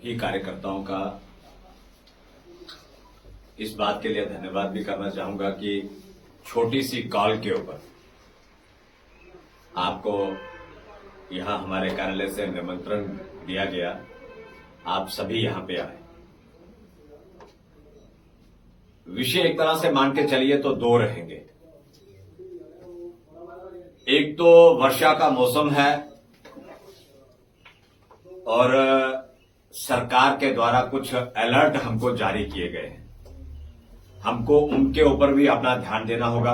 ही कार्यकर्ताओं का इस बात के लिए धन्यवाद भी करना चाहूंगा कि छोटी सी कॉल के ऊपर आपको यहां हमारे कार्यालय से निमंत्रण दिया गया, आप सभी यहां पे आए। विषय एक तरह से मान के चलिए तो दो रहेंगे। एक तो वर्षा का मौसम है और सरकार के द्वारा कुछ अलर्ट हमको जारी किए गए हैं। हमको उनके ऊपर भी अपना ध्यान देना होगा।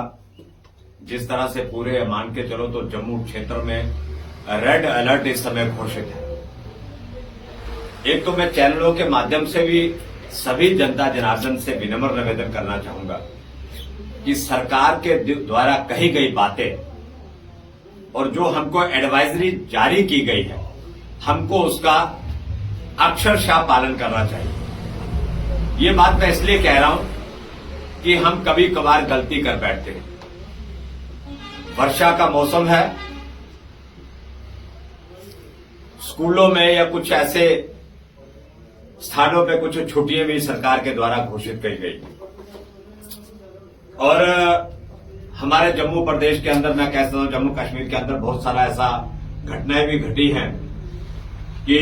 जिस तरह से पूरे मान के चलो तो जम्मू क्षेत्र में रेड अलर्ट इस समय घोषित है। एक तो मैं चैनलों के माध्यम से भी सभी जनता जनार्दन से विनम्र निवेदन करना चाहूंगा कि सरकार के द्वारा कही गई बातें और जो हमको एडवाइजरी जारी की गई है, हमको उसका अक्षरशः पालन करना चाहिए। ये बात मैं इसलिए कह रहा हूं कि हम कभी कभार गलती कर बैठते हैं। वर्षा का मौसम है, स्कूलों में या कुछ ऐसे स्थानों पे कुछ छुट्टियां भी सरकार के द्वारा घोषित की गई और हमारे जम्मू प्रदेश के अंदर, मैं कह सकता हूं जम्मू कश्मीर के अंदर बहुत सारा ऐसा घटनाएं भी घटी हैं कि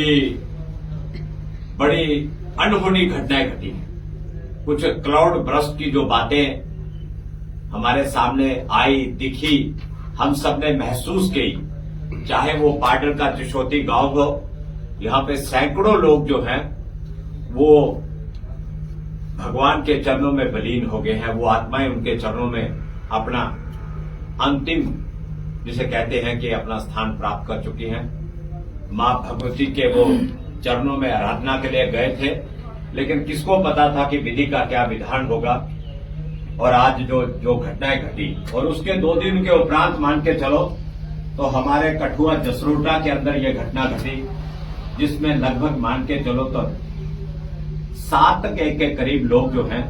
बड़ी अनहोनी घटनाएं घटी हैं। कुछ क्लाउड बर्स्ट की जो बातें हमारे सामने आई, दिखी, हम सबने महसूस की, चाहे वो पाडर का त्रिशोती गांव हो, यहां पे सैकड़ों लोग जो हैं वो भगवान के चरणों में विलीन हो गए हैं। वो आत्माएं उनके चरणों में अपना अंतिम, जिसे कहते हैं कि अपना स्थान प्राप्त कर चुकी हैं। मां भगवती के वो चरणों में आराधना के लिए गए थे, लेकिन किसको पता था कि विधि का क्या विधान होगा। और आज जो घटनाएं घटी और उसके 2 दिन के उपरांत मान के चलो तो हमारे कठुआ जसरोटा के अंदर यह घटना घटी, जिसमें लगभग मान के चलो तो 7 के करीब लोग जो हैं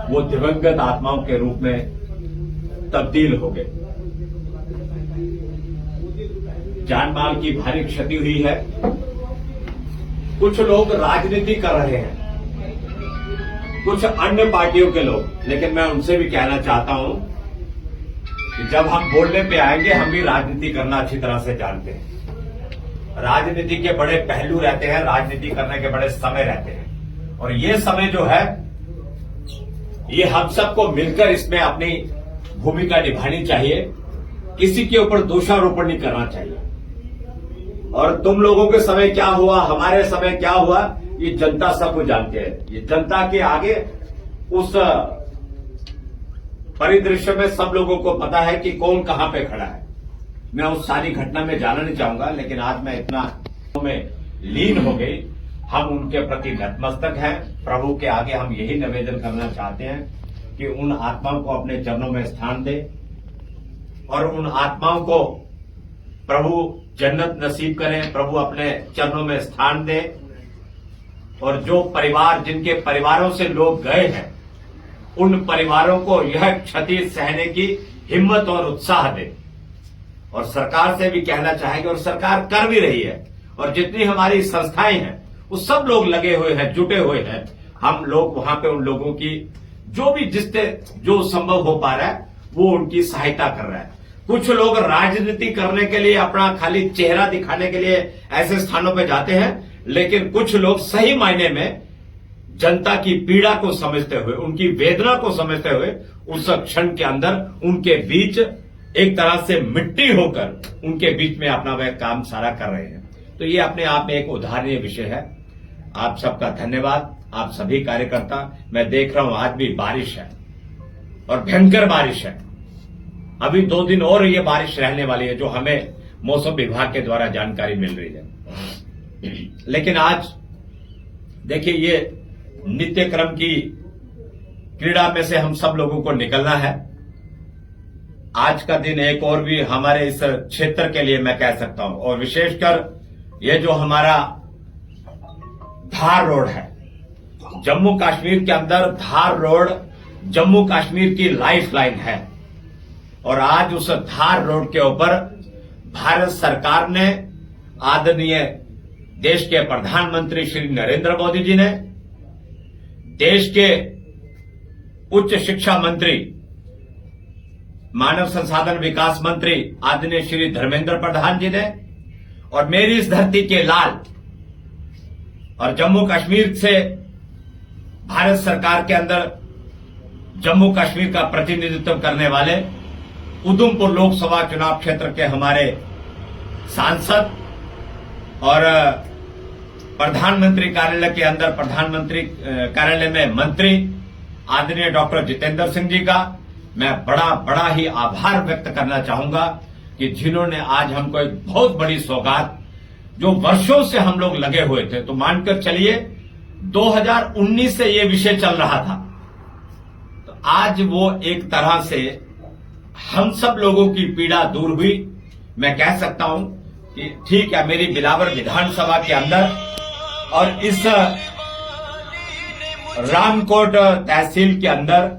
वो दिवंगत आत्माओं के रूप में तब्दील हो गए। जान माल की भारी क्षति हुई है। कुछ लोग राजनीति कर रहे हैं, कुछ अन्य पार्टियों के लोग, लेकिन मैं उनसे भी कहना चाहता हूं कि जब हम बोलने पे आएंगे, हम भी राजनीति करना अच्छी तरह से जानते हैं। राजनीति के बड़े पहलू रहते हैं, राजनीति करने के बड़े समय रहते हैं और ये समय जो है ये हम सबको मिलकर इसमें अपनी भूमिका निभानी चाहिए। किसी के ऊपर दोषारोपण नहीं करना चाहिए। और तुम लोगों के समय क्या हुआ, हमारे समय क्या हुआ, ये जनता सब कुछ जानते हैं। ये जनता के आगे उस परिदृश्य में सब लोगों को पता है कि कौन कहां पे खड़ा है। मैं उस सारी घटना में जाना नहीं चाहूंगा, लेकिन आज मैं इतना में लीन हो गई। हम उनके प्रति नतमस्तक हैं। प्रभु के आगे हम यही निवेदन करना चाहते हैं कि उन आत्माओं को अपने चरणों में स्थान दे और उन आत्माओं को प्रभु जन्नत नसीब करें, प्रभु अपने चरणों में स्थान दे। और जो परिवार, जिनके परिवारों से लोग गए हैं, उन परिवारों को यह क्षति सहने की हिम्मत और उत्साह दे। और सरकार से भी कहना चाहेंगे, और सरकार कर भी रही है, और जितनी हमारी संस्थाएं हैं वो सब लोग लगे हुए हैं, जुटे हुए हैं। हम लोग वहां पे उन लोगों की जो भी जिससे जो संभव हो पा रहा है वो उनकी सहायता कर रहा है। कुछ लोग राजनीति करने के लिए, अपना खाली चेहरा दिखाने के लिए ऐसे स्थानों पर जाते हैं, लेकिन कुछ लोग सही मायने में जनता की पीड़ा को समझते हुए, उनकी वेदना को समझते हुए उस क्षण के अंदर उनके बीच एक तरह से मिट्टी होकर उनके बीच में अपना वह काम सारा कर रहे हैं। तो ये अपने आप में एक उदाहरणीय विषय है। आप सबका धन्यवाद, आप सभी कार्यकर्ता। मैं देख रहा हूं आज भी बारिश है और भयंकर बारिश है। अभी 2 दिन और ये बारिश रहने वाली है, जो हमें मौसम विभाग के द्वारा जानकारी मिल रही है। लेकिन आज देखिए, ये नित्य क्रम की क्रीड़ा में से हम सब लोगों को निकलना है। आज का दिन एक और भी हमारे इस क्षेत्र के लिए मैं कह सकता हूं, और विशेषकर ये जो हमारा धार रोड है, जम्मू कश्मीर के अंदर धार रोड जम्मू कश्मीर की लाइफलाइन है। और आज उस धार रोड के ऊपर भारत सरकार ने आदरणीय देश के प्रधानमंत्री श्री नरेंद्र मोदी जी ने, देश के उच्च शिक्षा मंत्री, मानव संसाधन विकास मंत्री आदरणीय श्री धर्मेंद्र प्रधान जी ने, और मेरी इस धरती के लाल और जम्मू कश्मीर से भारत सरकार के अंदर जम्मू कश्मीर का प्रतिनिधित्व करने वाले उधमपुर लोकसभा चुनाव क्षेत्र के हमारे सांसद और प्रधानमंत्री कार्यालय के अंदर प्रधानमंत्री कार्यालय में मंत्री आदरणीय डॉक्टर जितेंद्र सिंह जी का मैं बड़ा ही आभार व्यक्त करना चाहूंगा कि जिन्होंने आज हमको एक बहुत बड़ी सौगात, जो वर्षों से हम लोग लगे हुए थे, तो मानकर चलिए 2019 से ये विषय चल रहा था, तो आज वो एक तरह से हम सब लोगों की पीड़ा दूर हुई। मैं कह सकता हूं कि ठीक है, मेरी बिलावर विधानसभा के अंदर और इस रामकोट तहसील के अंदर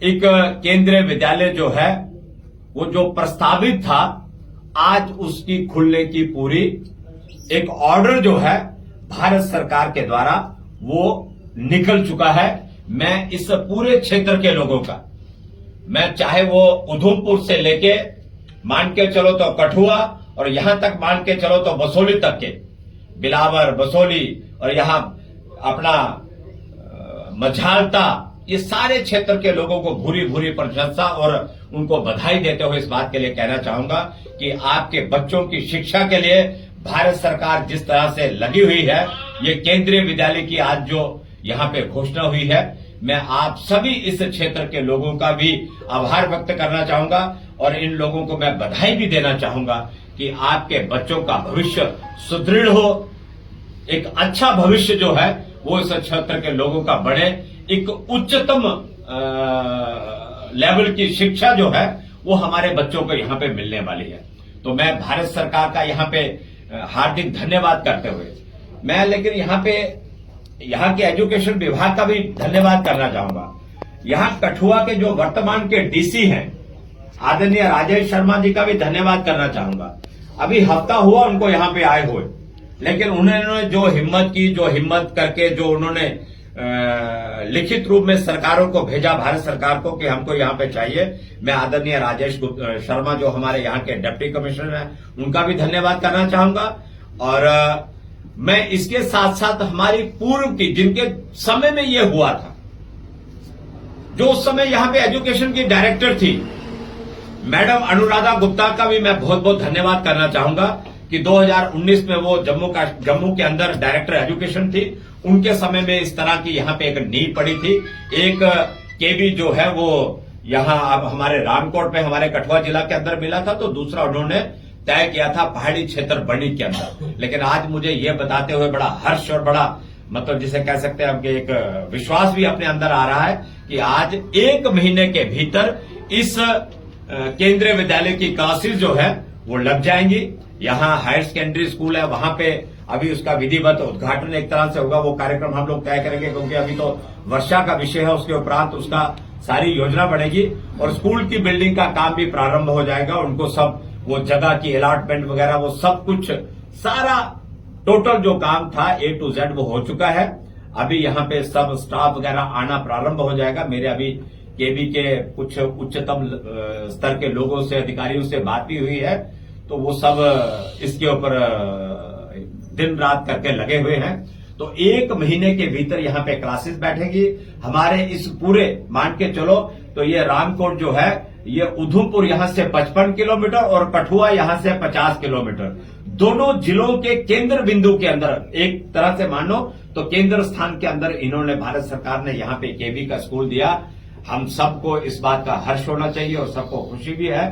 एक केंद्रीय विद्यालय जो है वो जो प्रस्तावित था, आज उसकी खुलने की पूरी एक ऑर्डर जो है भारत सरकार के द्वारा वो निकल चुका है। मैं इस पूरे क्षेत्र के लोगों का, मैं चाहे वो उधमपुर से लेके मान के चलो तो कठुआ और यहां तक मान के चलो तो बसोली तक के, बिलावर, बसोली और यहां अपना मझालता, ये सारे क्षेत्र के लोगों को भूरी भूरी प्रशंसा और उनको बधाई देते हुए इस बात के लिए कहना चाहूंगा कि आपके बच्चों की शिक्षा के लिए भारत सरकार जिस तरह से लगी हुई है, ये केंद्रीय विद्यालय की आज जो यहां पे घोषणा हुई है, मैं आप सभी इस क्षेत्र के लोगों का भी आभार व्यक्त करना चाहूंगा और इन लोगों को मैं बधाई भी देना चाहूंगा कि आपके बच्चों का भविष्य सुदृढ़ हो, एक अच्छा भविष्य जो है वो इस क्षेत्र के लोगों का बने, एक उच्चतम लेवल की शिक्षा जो है वो हमारे बच्चों को यहां पे मिलने वाली है। तो मैं भारत सरकार का यहां पे हार्दिक धन्यवाद करते हुए मैं लेकिन यहां के एजुकेशन विभाग का भी धन्यवाद करना चाहूंगा। यहां कठुआ के जो वर्तमान के डीसी हैं आदरणीय राजेश शर्मा जी का भी धन्यवाद करना चाहूंगा। अभी हफ्ता हुआ उनको यहां पे आए हुए, लेकिन उन्होंने जो हिम्मत की, जो हिम्मत करके जो उन्होंने लिखित रूप में सरकारों को भेजा, भारत सरकार को, कि हमको यहां पे चाहिए। मैं आदरणीय राजेश शर्मा जो हमारे यहां के डिप्टी कमिश्नर हैं उनका भी धन्यवाद करना चाहूंगा। और मैं इसके साथ साथ हमारी पूर्व की, जिनके समय में ये हुआ था, जो उस समय यहां पे एजुकेशन की डायरेक्टर थी, मैडम अनुराधा गुप्ता का भी मैं बहुत बहुत धन्यवाद करना चाहूंगा कि 2019 में वो जम्मू के अंदर डायरेक्टर एजुकेशन थी। उनके समय में इस तरह की यहां पे एक नींव पड़ी थी। एक केबी जो है वो यहां अब हमारे रामकोट में, हमारे कठुआ जिला के अंदर मिला था, तो दूसरा उन्होंने तय किया था पहाड़ी क्षेत्र बनी के अंदर। लेकिन आज मुझे ये बताते हुए बड़ा हर्ष और बड़ा मतलब जिसे कह सकते हैं कि एक विश्वास भी अपने अंदर आ रहा है कि आज 1 महीने के भीतर इस केंद्रीय विद्यालय की क्लासेस जो है वो लग जाएंगी। यहां हायर सेकेंडरी स्कूल है, वहां पे अभी उसका विधिवत उद्घाटन एक तरह से होगा। वो कार्यक्रम हम लोग तय करेंगे क्योंकि अभी तो वर्षा का विषय है, उसके उपरांत उसका सारी योजना बनेगी और स्कूल की बिल्डिंग का काम भी प्रारंभ हो जाएगा। उनको सब वो जगह की अलॉटमेंट वगैरह वो सब कुछ सारा टोटल जो काम था A to Z वो हो चुका है। अभी यहाँ पे सब स्टाफ वगैरह आना प्रारंभ हो जाएगा। मेरे अभी केबी के कुछ उच्चतम स्तर के लोगों से, अधिकारियों से बात भी हुई है, तो वो सब इसके ऊपर दिन रात करके लगे हुए हैं। तो 1 महीने के भीतर यहाँ पे क्लासेस बैठेगी। हमारे इस पूरे मान के चलो तो ये रामकोट जो है ये उधमपुर यहां से 55 किलोमीटर और कठुआ यहां से 50 किलोमीटर, दोनों जिलों के केंद्र बिंदु के अंदर एक तरह से मानो तो केंद्र स्थान के अंदर इन्होंने, भारत सरकार ने यहाँ पे केबी का स्कूल दिया। हम सबको इस बात का हर्ष होना चाहिए और सबको खुशी भी है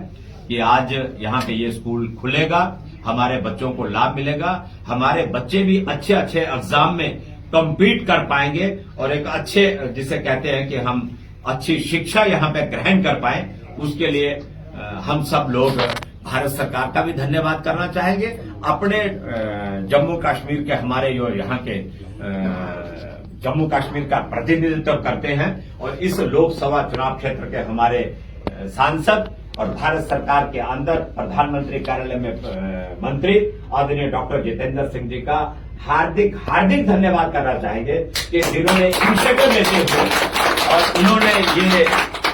कि आज यहाँ पे ये स्कूल खुलेगा, हमारे बच्चों को लाभ मिलेगा, हमारे बच्चे भी अच्छे अच्छे एग्जाम में कम्पीट कर पाएंगे और एक अच्छे जिसे कहते हैं कि हम अच्छी शिक्षा यहाँ पे ग्रहण कर पाए। उसके लिए हम सब लोग भारत सरकार का भी धन्यवाद करना चाहेंगे। अपने जम्मू कश्मीर के हमारे जो यहाँ के जम्मू कश्मीर का प्रतिनिधित्व करते हैं और इस लोकसभा चुनाव क्षेत्र के हमारे सांसद और भारत सरकार के अंदर प्रधानमंत्री कार्यालय में मंत्री आदरणीय डॉक्टर जितेंद्र सिंह जी का हार्दिक हार्दिक धन्यवाद करना चाहेंगे कि जिन्होंने इनिशिएटिव लेते हुए और उन्होंने ये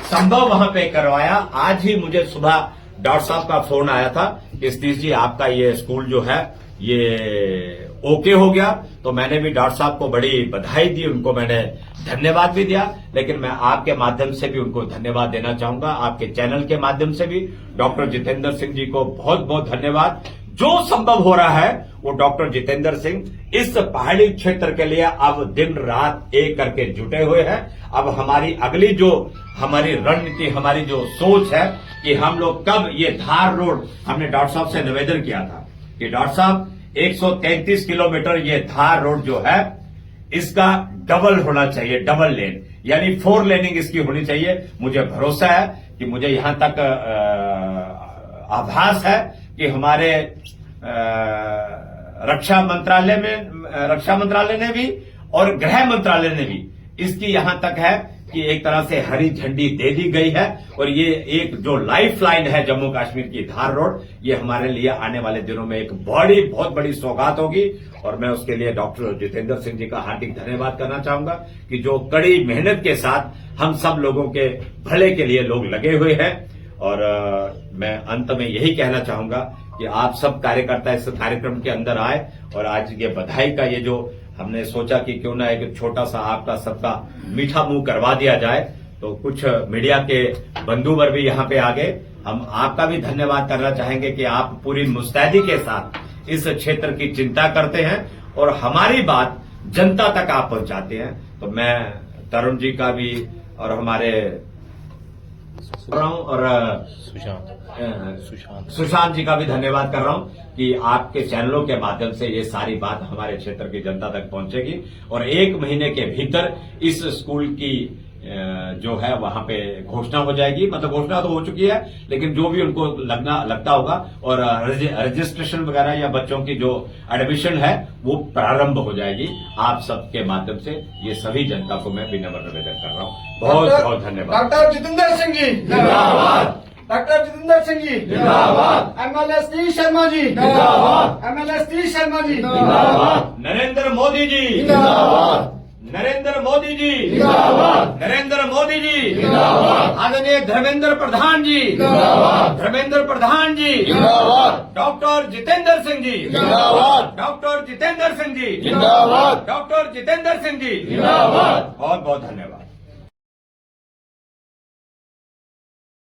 संभव वहां पे करवाया। आज ही मुझे सुबह डॉक्टर साहब का फोन आया था कि सतीश जी आपका ये स्कूल जो है ये ओके हो गया, तो मैंने भी डॉक्टर साहब को बड़ी बधाई दी, उनको मैंने धन्यवाद भी दिया। लेकिन मैं आपके माध्यम से भी उनको धन्यवाद देना चाहूंगा, आपके चैनल के माध्यम से भी डॉक्टर जितेंद्र सिंह जी को बहुत बहुत धन्यवाद। जो संभव हो रहा है वो डॉक्टर जितेंद्र सिंह इस पहाड़ी क्षेत्र के लिए अब दिन रात एक करके जुटे हुए हैं। अब हमारी अगली जो हमारी रणनीति, हमारी जो सोच है कि हम लोग कब ये धार रोड, हमने डॉक्टर साहब से निवेदन किया था कि डॉक्टर साहब 133 किलोमीटर ये धार रोड जो है इसका डबल होना चाहिए, डबल लेन यानी 4 लेनिंग इसकी होनी चाहिए। मुझे भरोसा है कि मुझे यहां तक आभास है कि हमारे रक्षा मंत्रालय ने भी और गृह मंत्रालय ने भी इसकी यहां तक है कि एक तरह से हरी झंडी दे दी गई है। और ये एक जो लाइफ लाइन है जम्मू कश्मीर की धार रोड, ये हमारे लिए आने वाले दिनों में एक बहुत बड़ी सौगात होगी। और मैं उसके लिए डॉक्टर जितेंद्र सिंह जी का हार्दिक धन्यवाद करना चाहूंगा कि जो कड़ी मेहनत के साथ हम सब लोगों के भले के लिए लोग लगे हुए हैं। और मैं अंत में यही कहना चाहूंगा कि आप सब कार्यकर्ता इस कार्यक्रम के अंदर आए और आज ये बधाई का ये जो हमने सोचा कि क्यों ना एक छोटा सा आपका सबका मीठा मुंह करवा दिया जाए, तो कुछ मीडिया के बंधुवर भी यहां पे आ गए। हम आपका भी धन्यवाद करना चाहेंगे कि आप पूरी मुस्तैदी के साथ इस क्षेत्र की चिंता करते हैं और हमारी बात जनता तक आप पहुंचाते हैं। तो मैं तरुण जी का भी और हमारे और सुशांत जी का भी धन्यवाद कर रहा हूं कि आपके चैनलों के माध्यम से ये सारी बात हमारे क्षेत्र की जनता तक पहुंचेगी और 1 महीने के भीतर इस स्कूल की जो है वहां पे घोषणा हो जाएगी। मतलब घोषणा तो हो चुकी है, लेकिन जो भी उनको लगता होगा और रजिस्ट्रेशन वगैरह या बच्चों की जो एडमिशन है वो प्रारंभ हो जाएगी। आप सबके माध्यम से ये सभी जनता को मैं विनम्र निवेदन कर रहा हूँ। बहुत बहुत धन्यवाद। डॉक्टर जितेंद्र सिंह जी जिंदाबाद। डॉक्टर जितेंद्र सिंह जी जिंदाबाद। एमएलए सतीश शर्मा जी जिंदाबाद। एमएलए सतीश शर्मा जी जिंदाबाद। नरेंद्र मोदी जी जिंदाबाद। नरेंद्र मोदी जी जिंदाबाद। नरेंद्र मोदी जी जिंदाबाद। आदरणीय धर्मेंद्र प्रधान जी जिंदाबाद। धर्मेंद्र प्रधान जी जिंदाबाद। डॉक्टर जितेंद्र सिंह जी जिंदाबाद। डॉक्टर जितेंद्र सिंह जी जिंदाबाद। डॉक्टर जितेंद्र सिंह जी जिंदाबाद। बहुत बहुत धन्यवाद।